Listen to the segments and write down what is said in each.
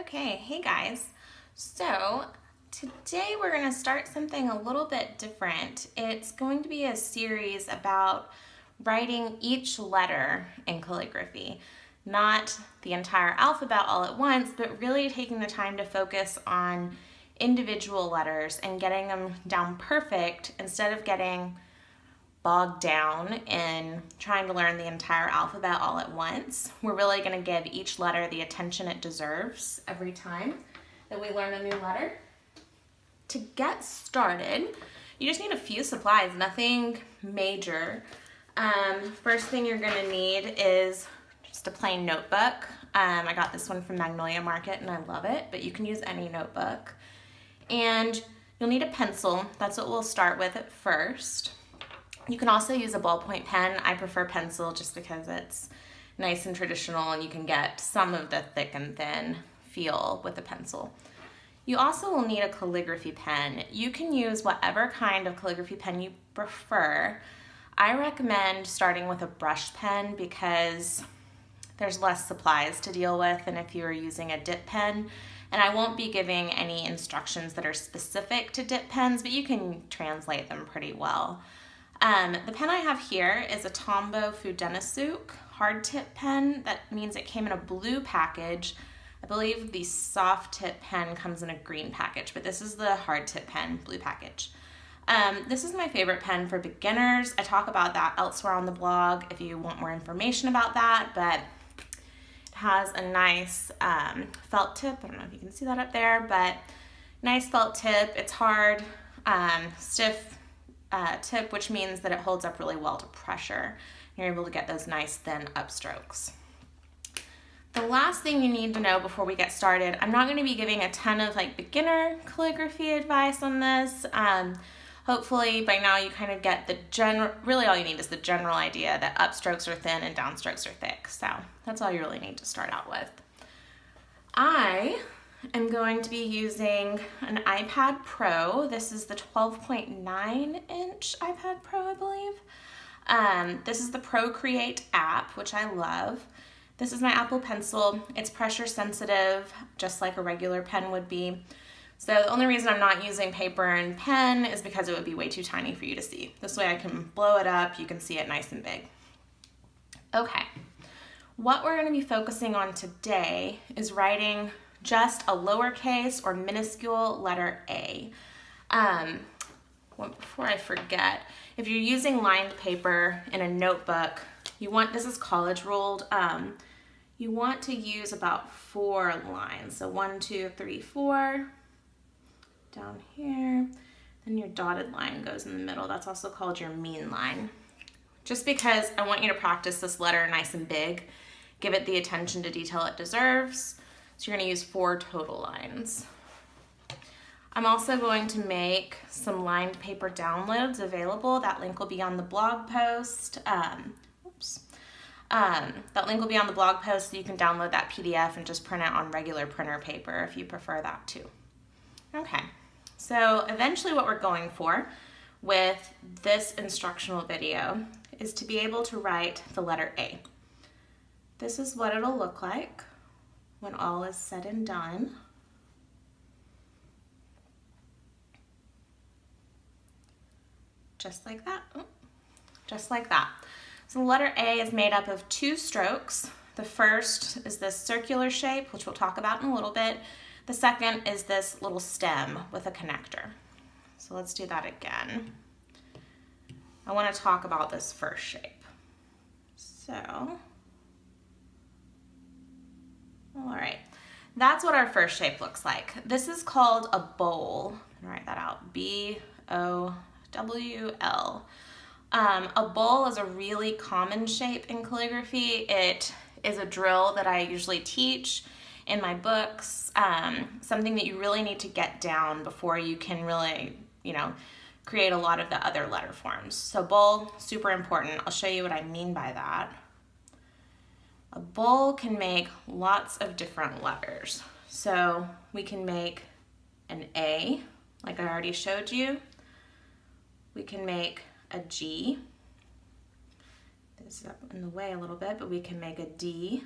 Okay, hey guys. So today we're going to start something a little bit different. It's going to be a series about writing each letter in calligraphy. Not the entire alphabet all at once, but really taking the time to focus on individual letters and getting them down perfect instead of getting bogged down in trying to learn the entire alphabet all at once. We're really going to give each letter the attention it deserves every time that we learn a new letter. To get started, you just need a few supplies, nothing major. First thing you're going to need is just a plain notebook. I got this one from Magnolia Market and I love it, but you can use any notebook. And you'll need a pencil. That's what we'll start with at first. You can also use a ballpoint pen. I prefer pencil just because it's nice and traditional and you can get some of the thick and thin feel with a pencil. You also will need a calligraphy pen. You can use whatever kind of calligraphy pen you prefer. I recommend starting with a brush pen because there's less supplies to deal with than if you were using a dip pen. And I won't be giving any instructions that are specific to dip pens, but you can translate them pretty well. The pen I have here is a Tombow Fudenosuk hard tip pen. That means it came in a blue package. I believe the soft tip pen comes in a green package, but this is the hard tip pen, blue package. This is my favorite pen for beginners. I talk about that elsewhere on the blog if you want more information about that, but it has a nice felt tip. I don't know if you can see that up there, but nice felt tip. It's hard, stiff tip, which means that it holds up really well to pressure. You're able to get those nice thin upstrokes. The last thing you need to know before we get started, I'm not going to be giving a ton of beginner calligraphy advice on this. Hopefully by now you kind of get the really all you need is the general idea that upstrokes are thin and downstrokes are thick. So that's all you really need to start out with. I am going to be using an iPad Pro. This is the 12.9-inch iPad Pro, I believe. This is the Procreate app, which I love. This is my Apple Pencil. It's pressure sensitive, just like a regular pen would be. So the only reason I'm not using paper and pen is because it would be way too tiny for you to see. This way I can blow it up, you can see it nice and big. Okay, what we're going to be focusing on today is writing just a lowercase or minuscule letter A. Before I forget, if you're using lined paper in a notebook, this is college ruled, you want to use about 4 lines. So 1, 2, 3, 4, down here, then your dotted line goes in the middle. That's also called your mean line. Just because I want you to practice this letter nice and big, give it the attention to detail it deserves. So you're going to use 4 total lines. I'm also going to make some lined paper downloads available. That link will be on the blog post. That link will be on the blog post so you can download that PDF and just print it on regular printer paper if you prefer that too. Okay, so eventually what we're going for with this instructional video is to be able to write the letter A. This is what it'll look like when all is said and done. Just like that. Oh, just like that. So the letter A is made up of 2 strokes. The first is this circular shape, which we'll talk about in a little bit. The second is this little stem with a connector. So let's do that again. I want to talk about this first shape. So, all right, that's what our first shape looks like. This is called a bowl. Write that out, B-O-W-L. A bowl is a really common shape in calligraphy. It is a drill that I usually teach in my books, something that you really need to get down before you can really, create a lot of the other letter forms. So bowl, super important. I'll show you what I mean by that. A bowl can make lots of different letters. So we can make an A, like I already showed you. We can make a G. This is up in the way a little bit, but we can make a D.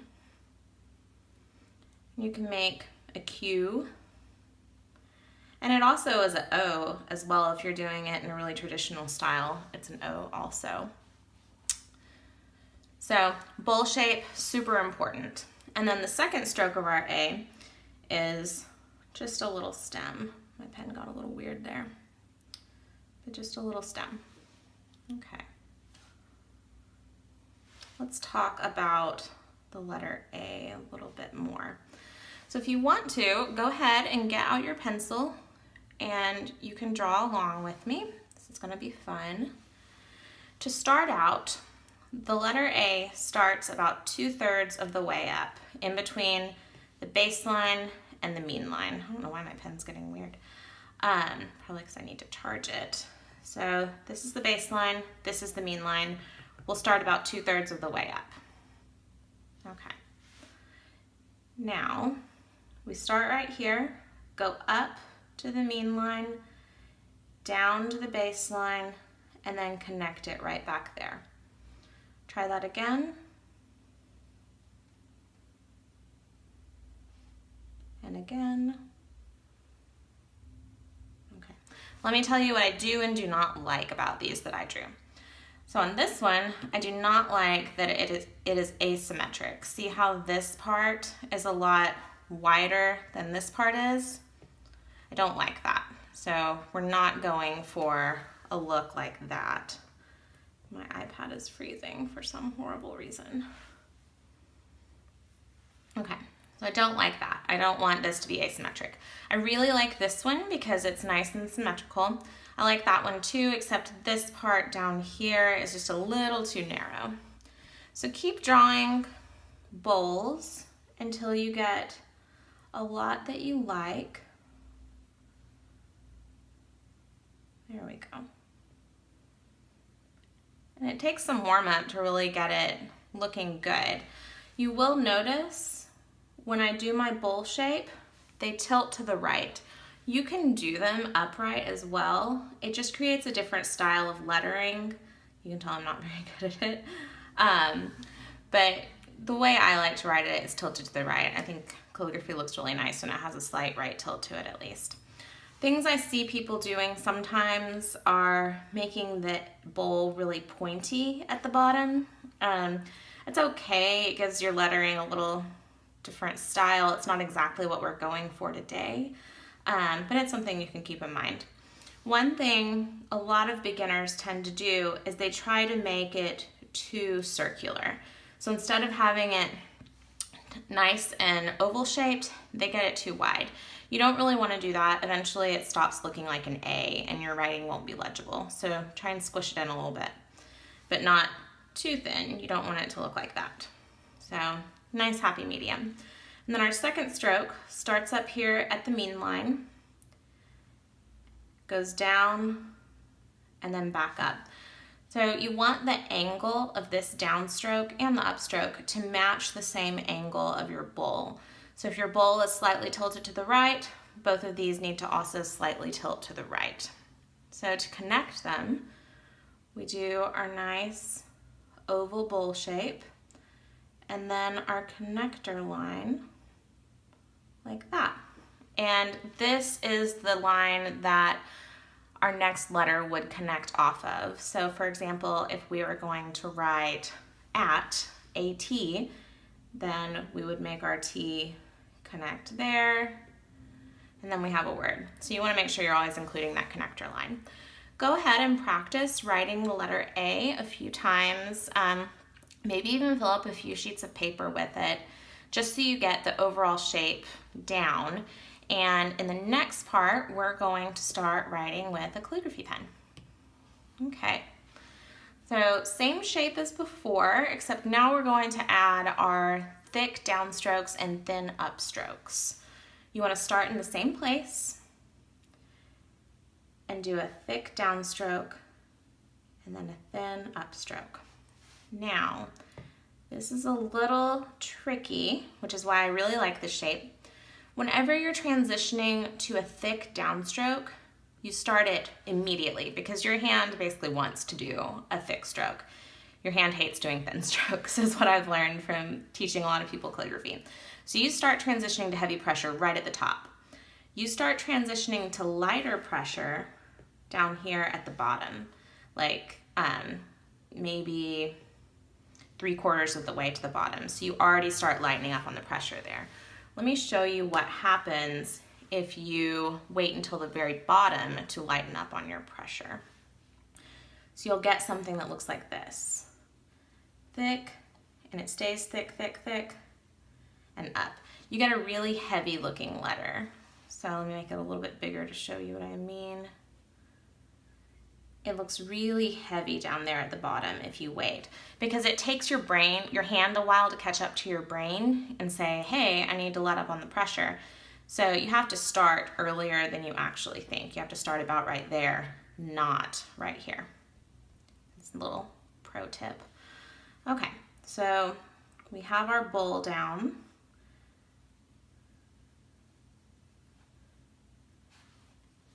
You can make a Q. And it also is an O as well. If you're doing it in a really traditional style, it's an O also. So bowl shape, super important. And then the second stroke of our A is just a little stem. My pen got a little weird there, but just a little stem. Okay. Let's talk about the letter A a little bit more. So if you want to, go ahead and get out your pencil and you can draw along with me. This is going to be fun. To start out, the letter A starts about 2/3 of the way up, in between the baseline and the mean line. I don't know why my pen's getting weird. Probably because I need to charge it. So this is the baseline, this is the mean line. We'll start about 2/3 of the way up. Okay. Now, we start right here, go up to the mean line, down to the baseline, and then connect it right back there. Try that again. And again. Okay. Let me tell you what I do and do not like about these that I drew. So on this one, I do not like that it is asymmetric. See how this part is a lot wider than this part is? I don't like that. So we're not going for a look like that. My iPad is freezing for some horrible reason. Okay, so I don't like that. I don't want this to be asymmetric. I really like this one because it's nice and symmetrical. I like that one too, except this part down here is just a little too narrow. So keep drawing bowls until you get a lot that you like. There we go. And it takes some warm up to really get it looking good. You will notice when I do my bowl shape, they tilt to the right. You can do them upright as well. It just creates a different style of lettering. You can tell I'm not very good at it. But the way I like to write it is tilted to the right. I think calligraphy looks really nice when it has a slight right tilt to it at least. Things I see people doing sometimes are making the bowl really pointy at the bottom. It's okay, it gives your lettering a little different style. It's not exactly what we're going for today, but it's something you can keep in mind. One thing a lot of beginners tend to do is they try to make it too circular. So instead of having it nice and oval shaped, they get it too wide. You don't really want to do that. Eventually it stops looking like an A and your writing won't be legible. So try and squish it in a little bit, but not too thin. You don't want it to look like that. So nice happy medium. And then our second stroke starts up here at the mean line, goes down, and then back up. So you want the angle of this downstroke and the upstroke to match the same angle of your bowl. So if your bowl is slightly tilted to the right, both of these need to also slightly tilt to the right. So to connect them, we do our nice oval bowl shape, and then our connector line like that. And this is the line that our next letter would connect off of. So for example, if we were going to write at, A-T, then we would make our T connect there, and then we have a word. So you want to make sure you're always including that connector line. Go ahead and practice writing the letter A a few times, maybe even fill up a few sheets of paper with it, just so you get the overall shape down. And in the next part, we're going to start writing with a calligraphy pen. Okay, so same shape as before, except now we're going to add our thick downstrokes and thin upstrokes. You want to start in the same place and do a thick downstroke and then a thin upstroke. Now, this is a little tricky, which is why I really like this shape. Whenever you're transitioning to a thick downstroke, you start it immediately because your hand basically wants to do a thick stroke. Your hand hates doing thin strokes, is what I've learned from teaching a lot of people calligraphy. So you start transitioning to heavy pressure right at the top. You start transitioning to lighter pressure down here at the bottom, like maybe 3/4 of the way to the bottom. So you already start lightening up on the pressure there. Let me show you what happens if you wait until the very bottom to lighten up on your pressure. So you'll get something that looks like this. Thick, and it stays thick, thick, thick, and up. You get a really heavy looking letter. So let me make it a little bit bigger to show you what I mean. It looks really heavy down there at the bottom if you wait, because it takes your hand a while to catch up to your brain and say, hey, I need to let up on the pressure. So you have to start earlier than you actually think. You have to start about right there, not right here. It's a little pro tip. Okay, so we have our bowl down.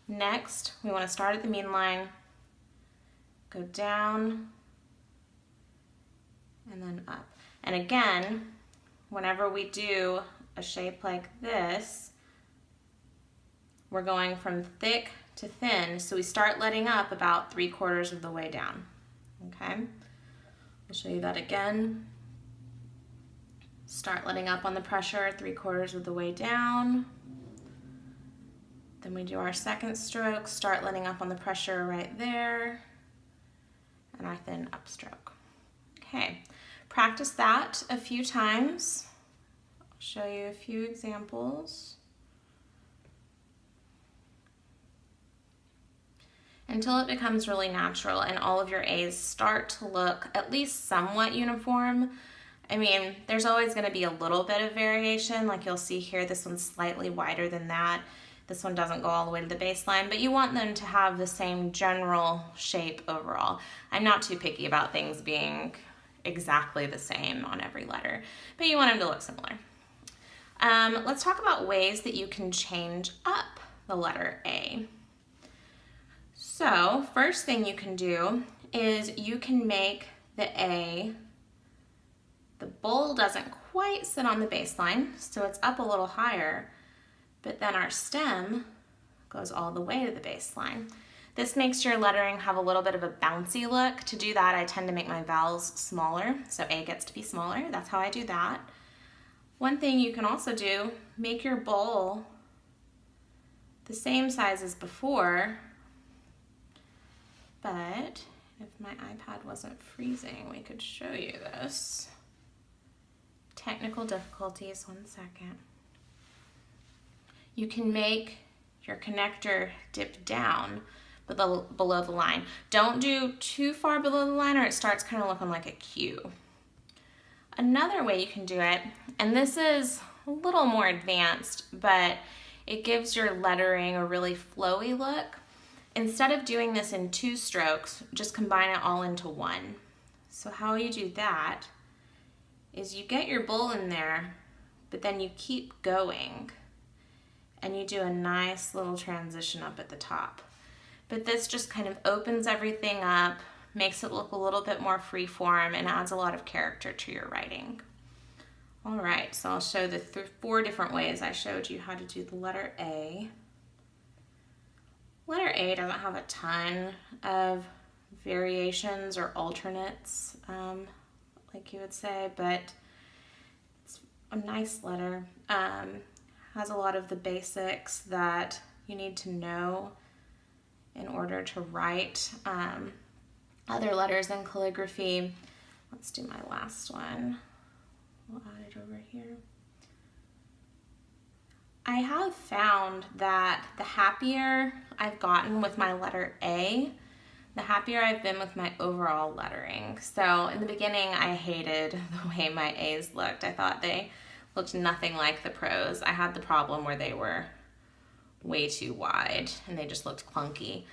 Next, we want to start at the mean line, go down, and then up. And again, whenever we do a shape like this, we're going from thick to thin, so we start letting up about 3/4 of the way down, okay? I'll show you that again. Start letting up on the pressure 3/4 of the way down. Then we do our second stroke, start letting up on the pressure right there, and our thin upstroke. Okay, practice that a few times. I'll show you a few examples. Until it becomes really natural and all of your A's start to look at least somewhat uniform. I mean, there's always going to be a little bit of variation, like you'll see here, this one's slightly wider than that. This one doesn't go all the way to the baseline, but you want them to have the same general shape overall. I'm not too picky about things being exactly the same on every letter, but you want them to look similar. Let's talk about ways that you can change up the letter A. So first thing you can do is you can make the A, the bowl doesn't quite sit on the baseline, so it's up a little higher, but then our stem goes all the way to the baseline. This makes your lettering have a little bit of a bouncy look. To do that, I tend to make my vowels smaller, so A gets to be smaller. That's how I do that. One thing you can also do, make your bowl the same size as before, but if my iPad wasn't freezing, we could show you this. Technical difficulties, 1 second. You can make your connector dip down below the line. Don't do too far below the line or it starts kind of looking like a Q. Another way you can do it, and this is a little more advanced, but it gives your lettering a really flowy look. Instead of doing this in 2 strokes, just combine it all into 1. So how you do that is you get your bowl in there, but then you keep going and you do a nice little transition up at the top. But this just kind of opens everything up, makes it look a little bit more free-form, and adds a lot of character to your writing. All right, so I'll show the 4 different ways I showed you how to do the letter A. Letter A doesn't have a ton of variations or alternates, like you would say, but it's a nice letter. Has a lot of the basics that you need to know in order to write other letters in calligraphy. Let's do my last one. We'll add it over here. I have found that the happier I've gotten with my letter A, the happier I've been with my overall lettering. So in the beginning, I hated the way my A's looked. I thought they looked nothing like the pros. I had the problem where they were way too wide and they just looked clunky.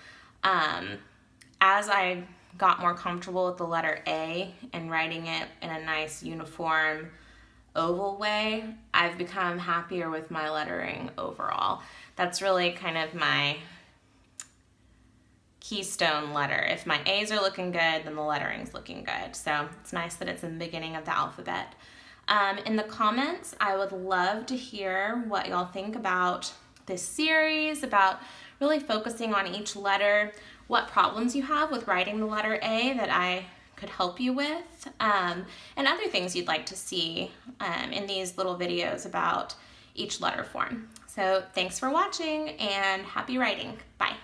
As I got more comfortable with the letter A and writing it in a nice uniform oval way, I've become happier with my lettering overall. That's really kind of my keystone letter. If my A's are looking good, then the lettering's looking good. So it's nice that it's in the beginning of the alphabet. In the comments, I would love to hear what y'all think about this series, about really focusing on each letter, what problems you have with writing the letter A that I could help you with, and other things you'd like to see in these little videos about each letter form. So thanks for watching and happy writing. Bye.